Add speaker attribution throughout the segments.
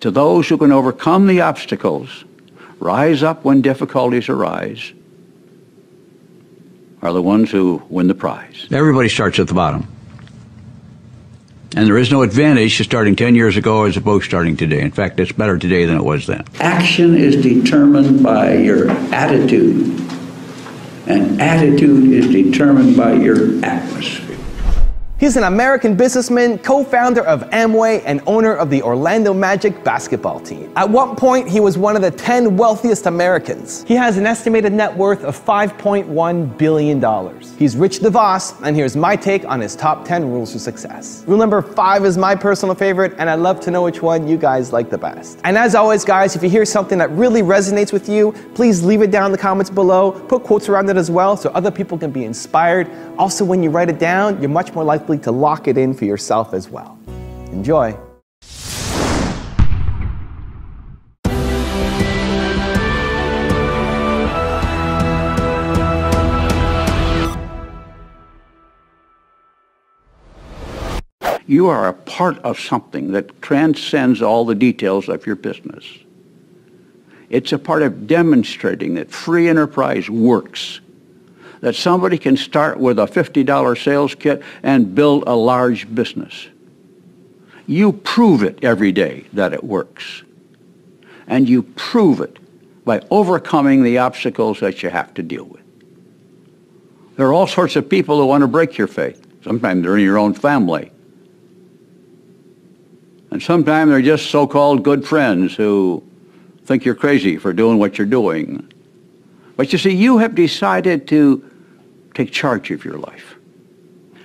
Speaker 1: To those who can overcome the obstacles, rise up when difficulties arise, are the ones who win the prize.
Speaker 2: Everybody starts at the bottom. And there is no advantage to starting 10 years ago as opposed to starting today. In fact, it's better today than it was then.
Speaker 1: Action is determined by your attitude, and attitude is determined by your atmosphere.
Speaker 3: He's an American businessman, co-founder of Amway, and owner of the Orlando Magic basketball team. At one point, he was one of the 10 wealthiest Americans. He has an estimated net worth of $5.1 billion. He's Rich DeVos, and here's my take on his top 10 rules for success. Rule number 5 is my personal favorite, and I'd love to know which one you guys like the best. And as always, guys, if you hear something that really resonates with you, please leave it down in the comments below. Put quotes around it as well so other people can be inspired. Also, when you write it down, you're much more likely to lock it in for yourself as well. Enjoy.
Speaker 1: You are a part of something that transcends all the details of your business. It's a part of demonstrating that free enterprise works, that somebody can start with a $50 sales kit and build a large business. You prove it every day that it works. And you prove it by overcoming the obstacles that you have to deal with. There are all sorts of people who want to break your faith. Sometimes they're in your own family. And sometimes they're just so-called good friends who think you're crazy for doing what you're doing. But you see, you have decided to take charge of your life.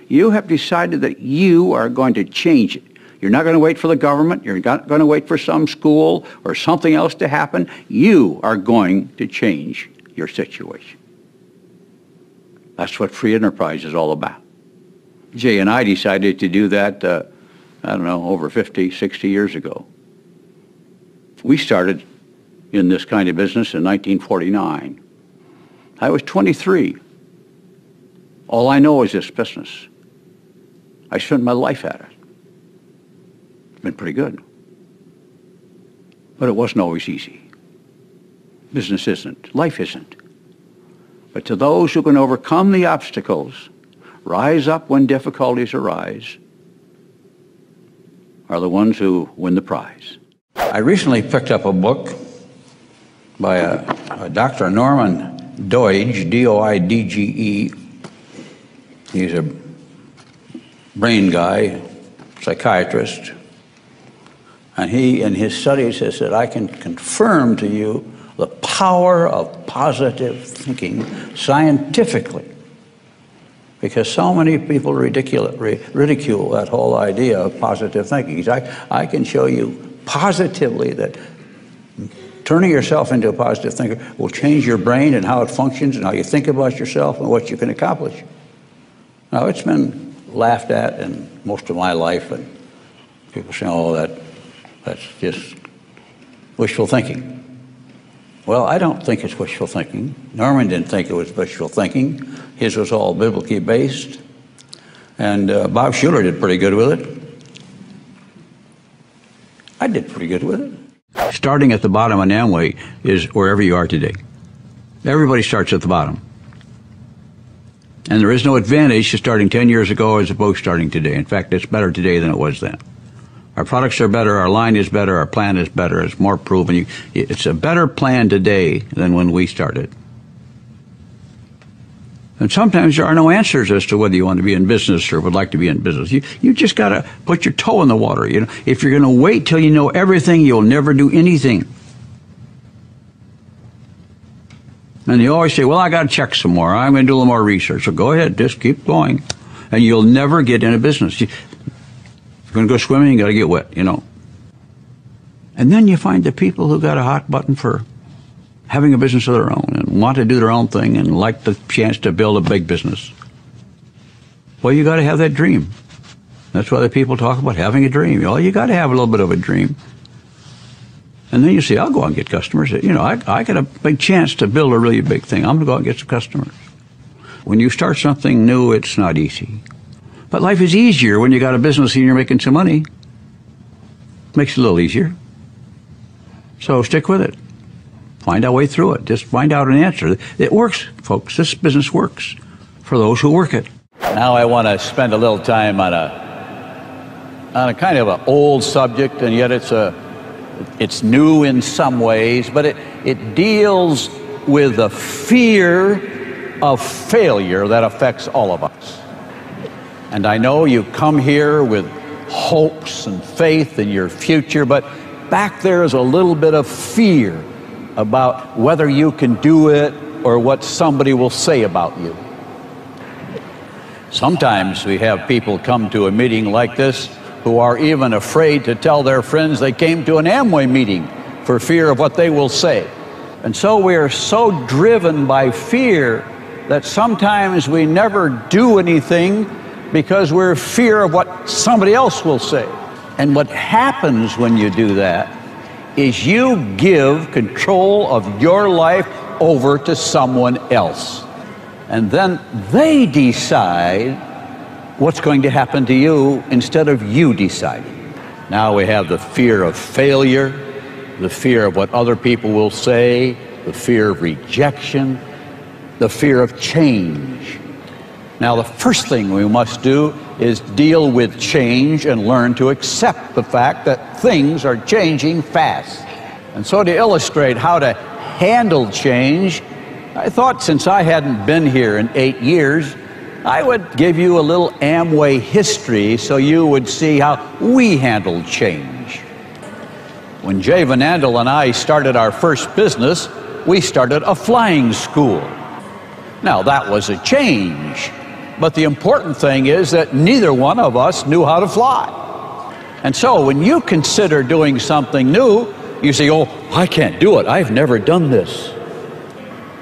Speaker 1: You have decided that you are going to change it. You're not going to wait for the government. You're not going to wait for some school or something else to happen. You are going to change your situation. That's what free enterprise is all about. Jay and I decided to do that, I don't know, over 50, 60 years ago. We started in this kind of business in 1949. I was 23. All I know is this business. I spent my life at it. It's been pretty good. But it wasn't always easy. Business isn't. Life isn't. But to those who can overcome the obstacles, rise up when difficulties arise, are the ones who win the prize. I recently picked up a book by a Dr. Norman Doidge, D-O-I-D-G-E. He's a brain guy, psychiatrist. And he, in his studies, has said, I can confirm to you the power of positive thinking scientifically. Because so many people ridicule that whole idea of positive thinking. I can show you positively that turning yourself into a positive thinker will change your brain and how it functions and how you think about yourself and what you can accomplish. Now, it's been laughed at in most of my life, and people say, oh, that's just wishful thinking. Well, I don't think it's wishful thinking. Norman didn't think it was wishful thinking. His was all biblically based. And Bob Schuller did pretty good with it. I did pretty good with it.
Speaker 2: Starting at the bottom on Amway is wherever you are today. Everybody starts at the bottom. And there is no advantage to starting 10 years ago as opposed to starting today. In fact, it's better today than it was then. Our products are better, our line is better, our plan is better, it's more proven. It's a better plan today than when we started. And sometimes there are no answers as to whether you want to be in business or would like to be in business. You just got to put your toe in the water. You know, if you're going to wait till you know everything, you'll never do anything. And you always say, well, I got to check some more. I'm going to do a little more research. So go ahead, just keep going. And you'll never get into business. If you're going to go swimming, you got to get wet, you know. And then you find the people who got a hot button for having a business of their own and want to do their own thing and like the chance to build a big business. Well, you got to have that dream. That's why the people talk about having a dream. Well, you got to have a little bit of a dream. And then you say, I'll go out and get customers. You know, I got a big chance to build a really big thing. I'm going to go out and get some customers. When you start something new, it's not easy. But life is easier when you got a business and you're making some money. Makes it a little easier. So stick with it. Find a way through it. Just find out an answer. It works, folks. This business works for those who work it.
Speaker 1: Now I want to spend a little time on a kind of an old subject, and yet it's new in some ways, but it deals with the fear of failure that affects all of us. And I know you come here with hopes and faith in your future, but back there is a little bit of fear about whether you can do it or what somebody will say about you. Sometimes we have people come to a meeting like this who are even afraid to tell their friends they came to an Amway meeting for fear of what they will say. And so we are so driven by fear that sometimes we never do anything because we're in fear of what somebody else will say. And what happens when you do that is you give control of your life over to someone else. And then they decide what's going to happen to you instead of you deciding. Now we have the fear of failure, the fear of what other people will say, the fear of rejection, the fear of change. Now the first thing we must do is deal with change and learn to accept the fact that things are changing fast. And so to illustrate how to handle change, I thought since I hadn't been here in 8 years, I would give you a little Amway history so you would see how we handled change. When Jay Van Andel and I started our first business, we started a flying school. Now that was a change, but the important thing is that neither one of us knew how to fly. And so when you consider doing something new, you say, oh, I can't do it. I've never done this.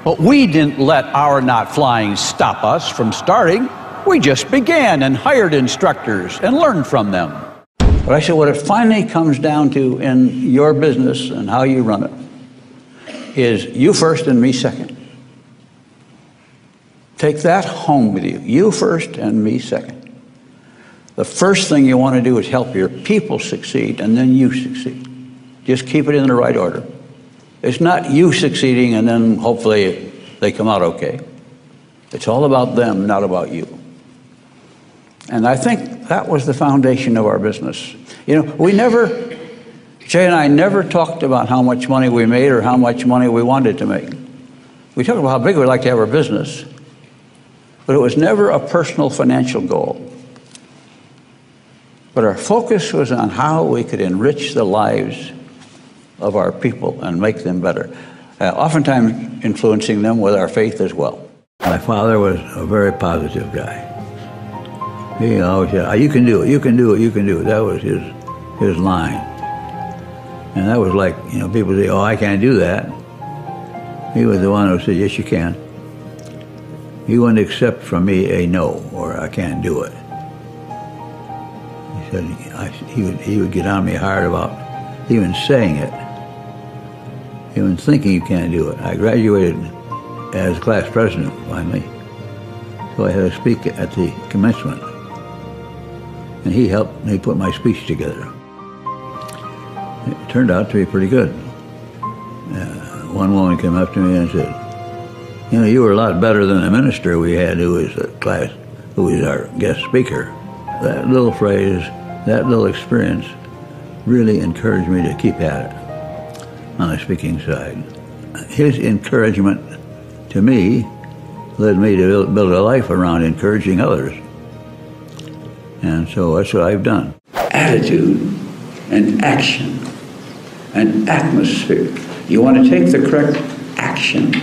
Speaker 1: But we didn't let our not flying stop us from starting. We just began and hired instructors and learned from them.
Speaker 2: But I said, what it finally comes down to in your business and how you run it is you first and me second. Take that home with you. You first and me second. The first thing you want to do is help your people succeed, and then you succeed. Just keep it in the right order. It's not you succeeding and then hopefully they come out okay. It's all about them, not about you. And I think that was the foundation of our business. You know, Jay and I never talked about how much money we made or how much money we wanted to make. We talked about how big we'd like to have our business, but it was never a personal financial goal. But our focus was on how we could enrich the lives of our people and make them better, oftentimes influencing them with our faith as well.
Speaker 4: My father was a very positive guy. He always said, you can do it, you can do it, you can do it. That was his line. And that was like, you know, people say, oh, I can't do that. He was the one who said, yes, you can. He wouldn't accept from me a no, or I can't do it. He said, he would get on me hard about even saying it, even thinking you can't do it. I graduated as class president finally, so I had to speak at the commencement. And he helped me put my speech together. It turned out to be pretty good. One woman came up to me and said, you know, you were a lot better than the minister we had who was our guest speaker. That little phrase, that little experience really encouraged me to keep at it on the speaking side. His encouragement to me led me to build a life around encouraging others. And so that's what I've done.
Speaker 2: Attitude and action and atmosphere. You want to take the correct action.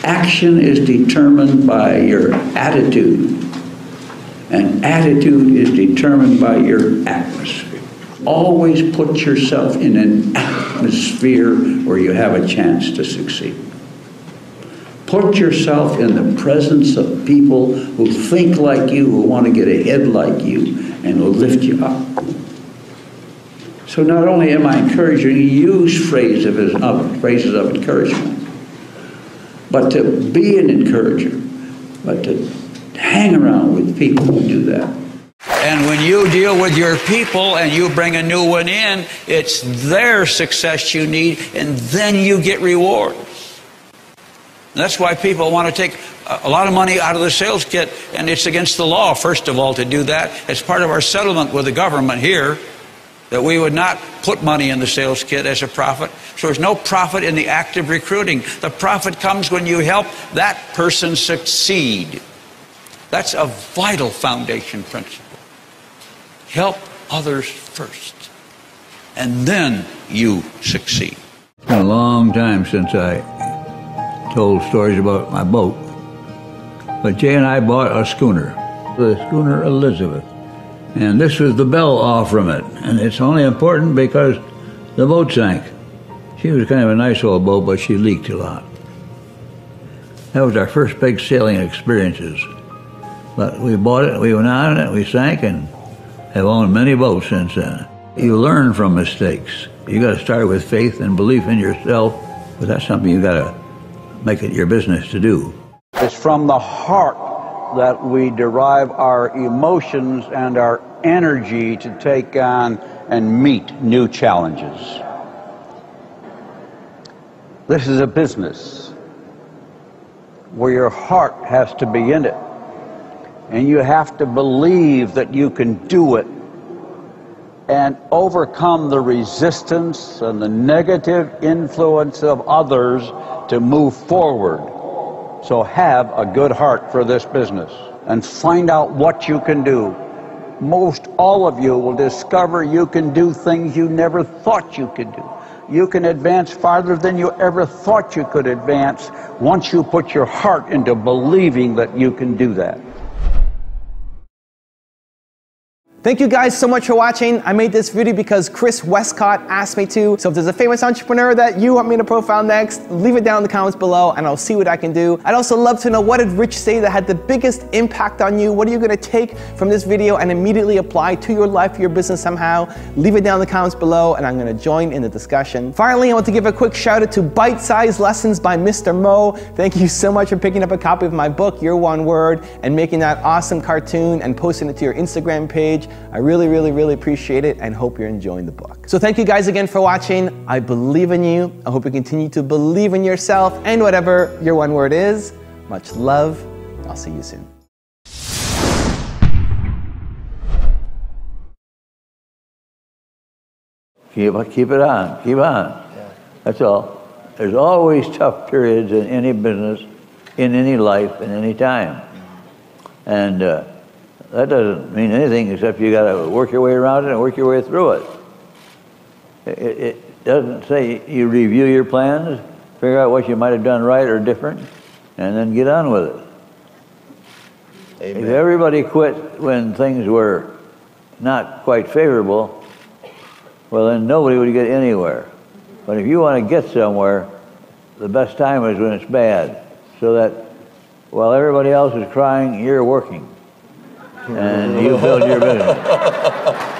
Speaker 2: Action is determined by your attitude, and attitude is determined by your atmosphere. Always put yourself in an atmosphere where you have a chance to succeed. Put yourself in the presence of people who think like you, who want to get ahead like you, and will lift you up. So not only am I encouraging you to use phrases of encouragement, but to be an encourager, but to hang around with people who do that. And when you deal with your people and you bring a new one in, it's their success you need, and then you get rewards. And that's why people want to take a lot of money out of the sales kit, and it's against the law, first of all, to do that. It's part of our settlement with the government here that we would not put money in the sales kit as a profit. So there's no profit in the act of recruiting. The profit comes when you help that person succeed. That's a vital foundation principle. Help others first, and then you succeed.
Speaker 4: It's been a long time since I told stories about my boat. But Jay and I bought a schooner, the schooner Elizabeth. And this was the bell off from it. And it's only important because the boat sank. She was kind of a nice old boat, but she leaked a lot. That was our first big sailing experiences. But we bought it, we went on it, we sank, and have owned many boats since then. You learn from mistakes. You got to start with faith and belief in yourself, but that's something you got to make it your business to do.
Speaker 2: It's from the heart that we derive our emotions and our energy to take on and meet new challenges. This is a business where your heart has to be in it, and you have to believe that you can do it and overcome the resistance and the negative influence of others to move forward. So have a good heart for this business and find out what you can do. Most all of you will discover you can do things you never thought you could do. You can advance farther than you ever thought you could advance once you put your heart into believing that you can do that.
Speaker 3: Thank you guys so much for watching. I made this video because Chris Westcott asked me to. So if there's a famous entrepreneur that you want me to profile next, leave it down in the comments below and I'll see what I can do. I'd also love to know, what did Rich say that had the biggest impact on you? What are you gonna take from this video and immediately apply to your life, your business somehow? Leave it down in the comments below and I'm gonna join in the discussion. Finally, I want to give a quick shout out to Bite Size Lessons by Mr. Mo. Thank you so much for picking up a copy of my book, Your One Word, and making that awesome cartoon and posting it to your Instagram page. I really, really, really appreciate it and hope you're enjoying the book. So thank you guys again for watching. I believe in you. I hope you continue to believe in yourself and whatever your one word is. Much love. I'll see you soon.
Speaker 4: Keep it on, keep on. That's all. There's always tough periods in any business, in any life, in any time. And that doesn't mean anything except you got to work your way around it and work your way through it. It doesn't say you review your plans, figure out what you might have done right or different, and then get on with it. Amen. If everybody quit when things were not quite favorable, well, then nobody would get anywhere. But if you want to get somewhere, the best time is when it's bad, so that while everybody else is crying, you're working. And you build your business.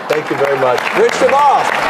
Speaker 5: Thank you very much. Rich DeVos.